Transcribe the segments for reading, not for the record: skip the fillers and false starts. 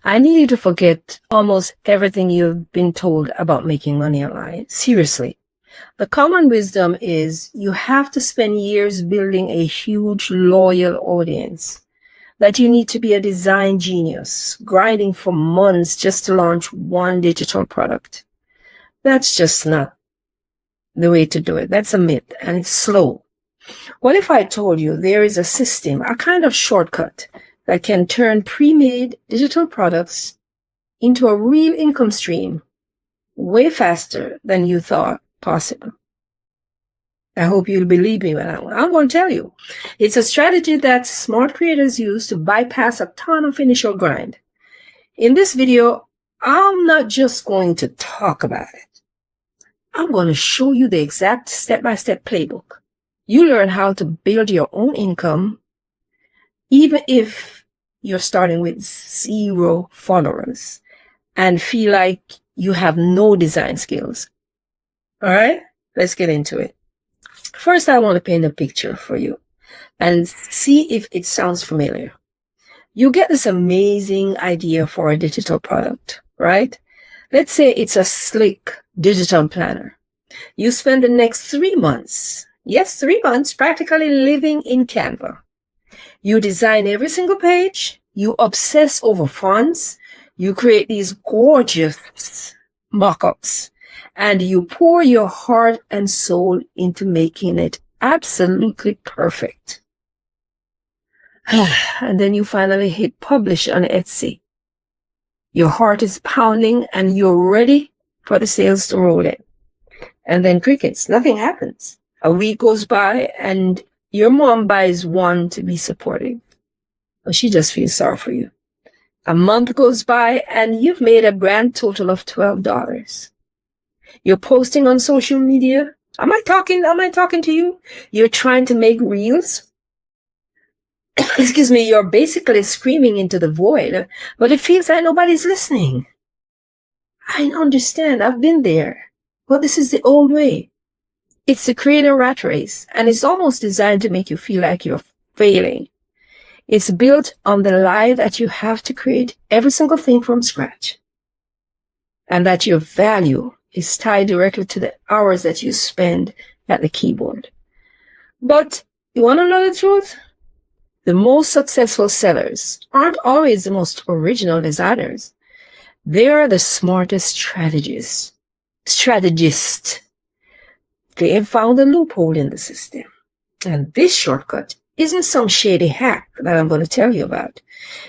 I need you to forget almost everything you've been told about making money online. Seriously. The common wisdom is you have to spend years building a huge, loyal audience, that you need to be a design genius, grinding for months just to launch one digital product. That's just not the way to do it. That's a myth, and it's slow. What if I told you there is a system, a kind of shortcut that can turn pre-made digital products into a real income stream way faster than you thought possible? I hope you'll believe me when I'm going to tell you. It's a strategy that smart creators use to bypass a ton of initial grind. In this video, I'm not just going to talk about it. I'm going to show you the exact step-by-step playbook. You learn how to build your own income, even if you're starting with 0 followers and feel like you have no design skills. All right, let's get into it. First, I want to paint a picture for you and see if it sounds familiar. You get this amazing idea for a digital product, right? Let's say it's a slick digital planner. You spend the next 3 months, yes, 3 months, practically living in Canva. You design every single page. You obsess over fonts. You create these gorgeous mock-ups. And you pour your heart and soul into making it absolutely perfect. And then you finally hit publish on Etsy. Your heart is pounding and you're ready for the sales to roll in. And then crickets, nothing happens. A week goes by and your mom buys one to be supportive. Well, she just feels sorry for you. A month goes by and you've made a grand total of $12. You're posting on social media. Am I talking to you? You're trying to make reels. Excuse me, you're basically screaming into the void, but it feels like nobody's listening. I understand. I've been there. But this is the old way. It's the creator rat race, and it's almost designed to make you feel like you're failing. It's built on the lie that you have to create every single thing from scratch, and that your value is tied directly to the hours that you spend at the keyboard. But you want to know the truth? The most successful sellers aren't always the most original designers. They are the smartest strategists. They have found a loophole in the system. And this shortcut isn't some shady hack that I'm going to tell you about.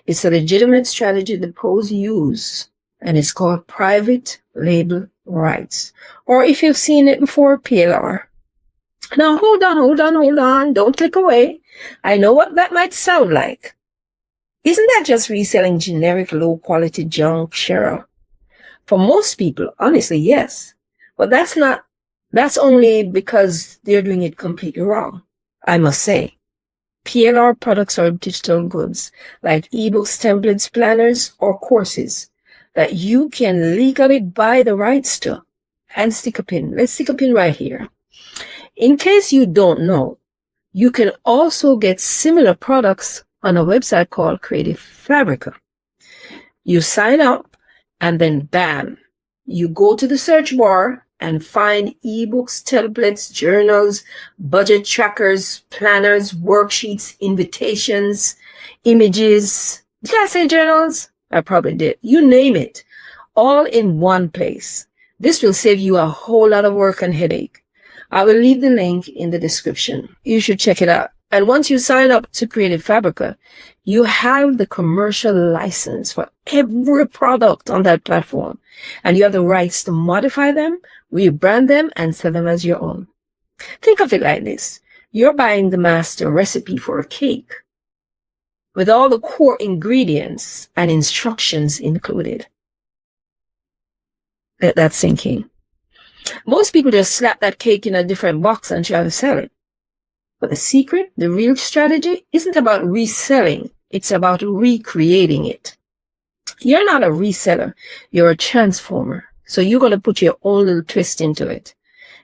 It's a legitimate strategy the pros use, and it's called private label rights. Or if you've seen it before, PLR. Now, hold on. Don't click away. I know what that might sound like. Isn't that just reselling generic low-quality junk, Cheryl? For most people, honestly, yes. But that's only because they're doing it completely wrong, I must say. PLR products are digital goods like ebooks, templates, planners, or courses that you can legally buy the rights to and stick a pin. Let's stick a pin right here. In case you don't know, you can also get similar products on a website called Creative Fabrica. You sign up and then bam, you go to the search bar and find ebooks, templates, journals, budget trackers, planners, worksheets, invitations, images. Did I say journals? I probably did. You name it, all in one place. This will save you a whole lot of work and headache. I will leave the link in the description. You should check it out. And once you sign up to Creative Fabrica, you have the commercial license for every product on that platform. And you have the rights to modify them, rebrand them, and sell them as your own. Think of it like this. You're buying the master recipe for a cake with all the core ingredients and instructions included. Let that sink in. Most people just slap that cake in a different box and try to sell it. But the secret, the real strategy, isn't about reselling. It's about recreating it. You're not a reseller. You're a transformer. So you're going to put your own little twist into it,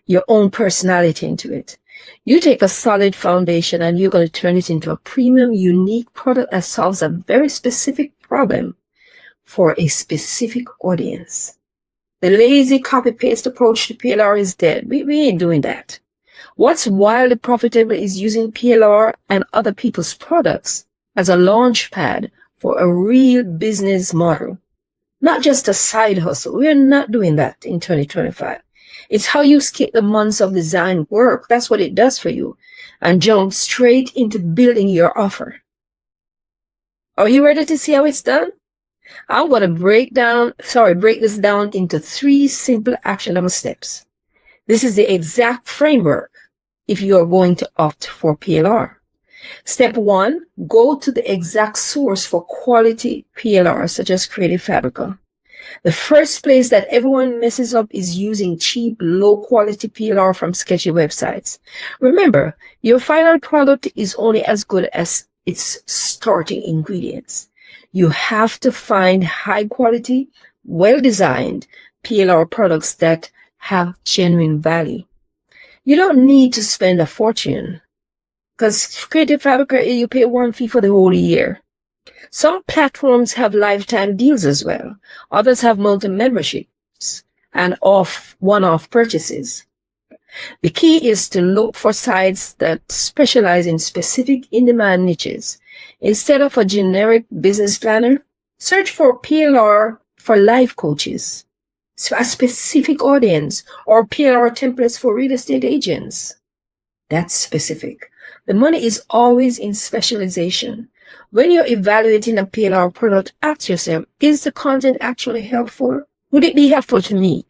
your own personality into it. You take a solid foundation and you're going to turn it into a premium, unique product that solves a very specific problem for a specific audience. The lazy copy-paste approach to PLR is dead. We ain't doing that. What's wildly profitable is using PLR and other people's products as a launch pad for a real business model, not just a side hustle. We're not doing that in 2025. It's how you skip the months of design work. That's what it does for you, and jump straight into building your offer. Are you ready to see how it's done? I'm going to break this down into 3 simple actionable steps. This is the exact framework if you are going to opt for PLR. Step 1, go to the exact source for quality PLR, such as Creative Fabrica. The first place that everyone messes up is using cheap, low-quality PLR from sketchy websites. Remember, your final product is only as good as its starting ingredients. You have to find high-quality, well-designed PLR products that have genuine value. You don't need to spend a fortune, because Creative Fabrica, you pay one fee for the whole year. Some platforms have lifetime deals as well. Others have multi-memberships and one-off purchases. The key is to look for sites that specialize in specific in-demand niches. Instead of a generic business planner, search for PLR for life coaches, a specific audience, or PLR templates for real estate agents. That's specific. The money is always in specialization. When you're evaluating a PLR product, ask yourself, is the content actually helpful? Would it be helpful to me?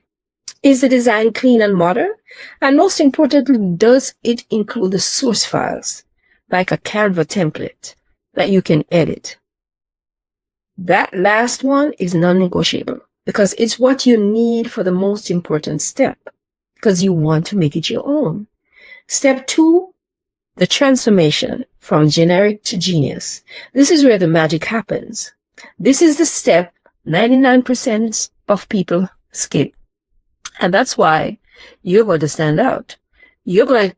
Is the design clean and modern? And most importantly, does it include the source files, like a Canva template that you can edit? That last one is non-negotiable because it's what you need for the most important step, because you want to make it your own. Step 2, the transformation from generic to genius. This is where the magic happens. This is the step 99% of people skip. And that's why you're going to stand out. You're going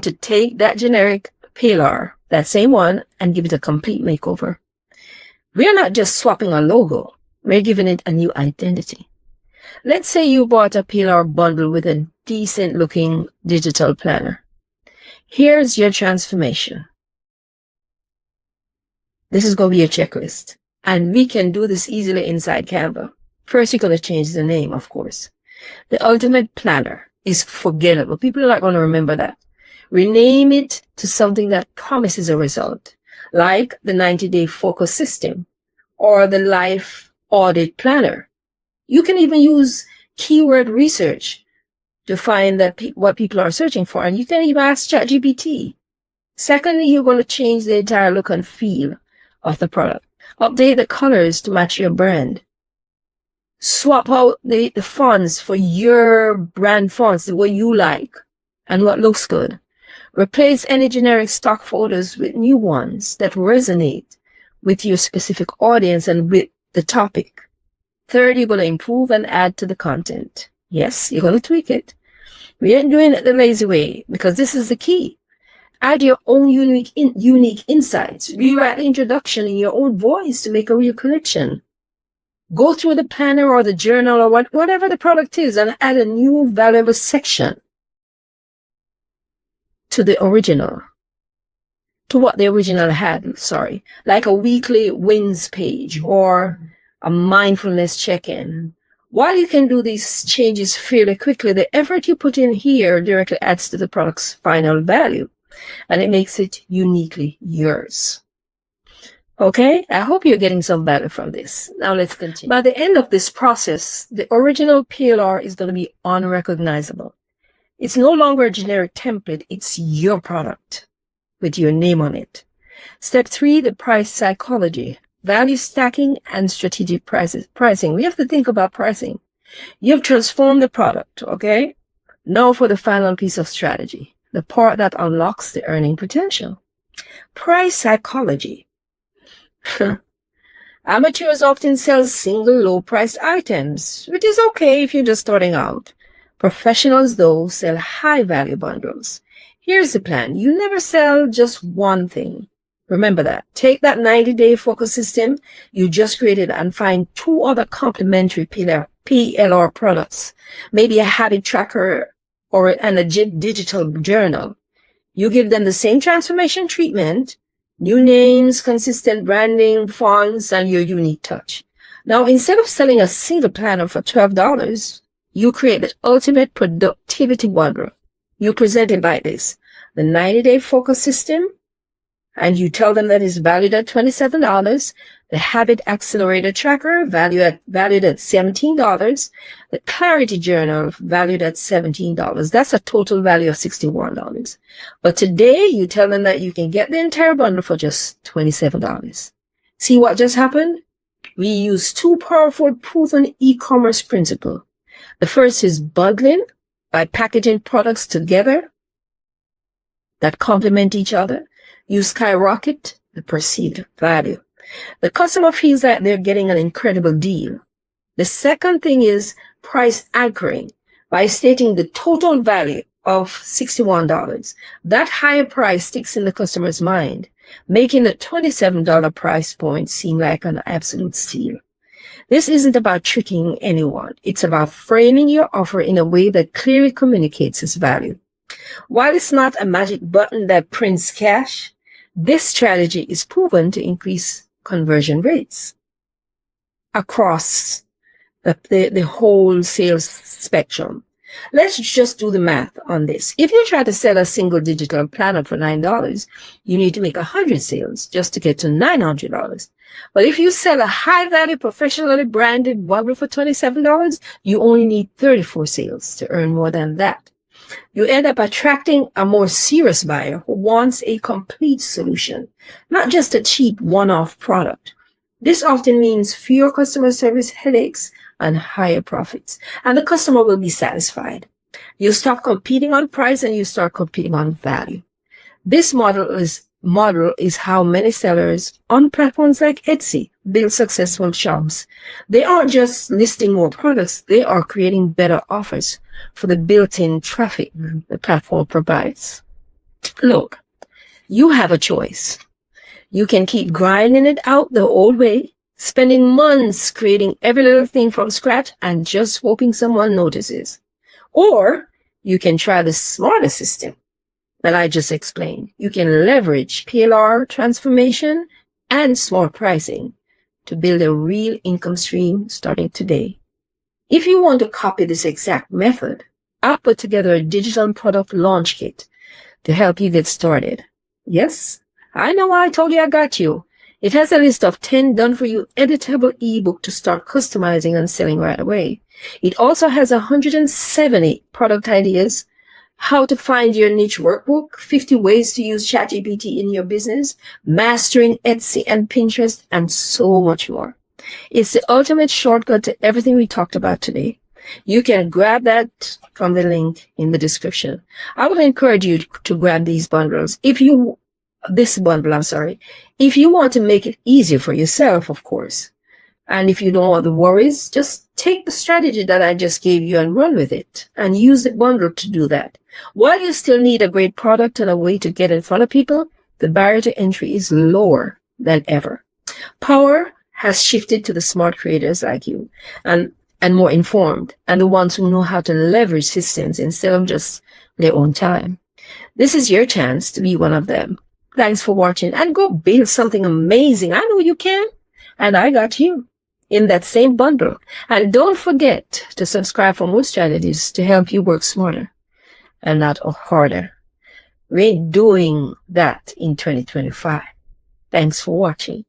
to take that generic PLR, that same one, and give it a complete makeover. We're not just swapping a logo. We're giving it a new identity. Let's say you bought a PLR bundle with a decent looking digital planner. Here's your transformation. This is going to be a checklist, and we can do this easily inside Canva. First, you're going to change the name, of course. The ultimate planner is forgettable. People are not going to remember that. Rename it to something that promises a result, like the 90-day focus system or the life audit planner. You can even use keyword research to find what people are searching for. And you can even ask ChatGPT. Secondly, you're going to change the entire look and feel of the product. Update the colors to match your brand. Swap out the fonts for your brand fonts, the way you like and what looks good. Replace any generic stock photos with new ones that resonate with your specific audience and with the topic. Third, you're going to improve and add to the content. Yes, you're going to tweak it. We ain't doing it the lazy way, because this is the key. Add your own unique insights. Rewrite the introduction in your own voice to make a real connection. Go through the planner or the journal or whatever the product is and add a new valuable section to the original. To what the original had, like a weekly wins page or a mindfulness check-in. While you can do these changes fairly quickly, the effort you put in here directly adds to the product's final value, and it makes it uniquely yours. Okay, I hope you're getting some value from this. Now let's continue. By the end of this process, the original PLR is going to be unrecognizable. It's no longer a generic template, it's your product with your name on it. Step 3, the price psychology. Value stacking and strategic pricing. We have to think about pricing. You've transformed the product, okay? Now for the final piece of strategy, the part that unlocks the earning potential. Price psychology. Amateurs often sell single low-priced items, which is okay if you're just starting out. Professionals, though, sell high-value bundles. Here's the plan. You never sell just one thing. Remember that. Take that 90-day focus system you just created and find 2 other complementary PLR products, maybe a habit tracker and a digital journal. You give them the same transformation treatment, new names, consistent branding, fonts, and your unique touch. Now, instead of selling a single planner for $12, you create the ultimate productivity bundle. You present it like this: the 90-day focus system, and you tell them that it's valued at $27, the habit accelerator tracker valued at $17, the clarity journal valued at $17. That's a total value of $61. But today you tell them that you can get the entire bundle for just $27. See what just happened? We use 2 powerful proven e-commerce principles. The first is bundling, by packaging products together that complement each other. You skyrocket the perceived value. The customer feels that they're getting an incredible deal. The second thing is price anchoring, by stating the total value of $61. That higher price sticks in the customer's mind, making the $27 price point seem like an absolute steal. This isn't about tricking anyone. It's about framing your offer in a way that clearly communicates its value. While it's not a magic button that prints cash, this strategy is proven to increase conversion rates across the whole sales spectrum. Let's just do the math on this. If you try to sell a single digital planner for $9, you need to make 100 sales just to get to $900. But if you sell a high-value, professionally branded bundle for $27, you only need 34 sales to earn more than that. You end up attracting a more serious buyer who wants a complete solution, not just a cheap one-off product. This often means fewer customer service headaches and higher profits, and the customer will be satisfied. You stop competing on price and you start competing on value. This model is how many sellers on platforms like Etsy build successful shops. They aren't just listing more products, they are creating better offers for the built-in traffic the platform provides. Look, you have a choice. You can keep grinding it out the old way, spending months creating every little thing from scratch and just hoping someone notices. Or you can try the smarter system that I just explained. You can leverage PLR transformation and smart pricing to build a real income stream starting today. If you want to copy this exact method, I'll put together a digital product launch kit to help you get started. Yes, I know I told you I got you. It has a list of 10 done-for-you editable ebook to start customizing and selling right away. It also has 170 product ideas, how to find your niche workbook, 50 ways to use ChatGPT in your business, mastering Etsy and Pinterest, and so much more. It's the ultimate shortcut to everything we talked about today. You can grab that from the link in the description. I would encourage you to grab these bundles. If you want to make it easier for yourself, of course. And if you don't want the worries, just take the strategy that I just gave you and run with it and use the bundle to do that. While you still need a great product and a way to get in front of people, the barrier to entry is lower than ever. Power has shifted to the smart creators like you and more informed, and the ones who know how to leverage systems instead of just their own time. This is your chance to be one of them. Thanks for watching, and go build something amazing. I know you can, and I got you in that same bundle. And don't forget to subscribe for more strategies to help you work smarter and not harder. We're doing that in 2025. Thanks for watching.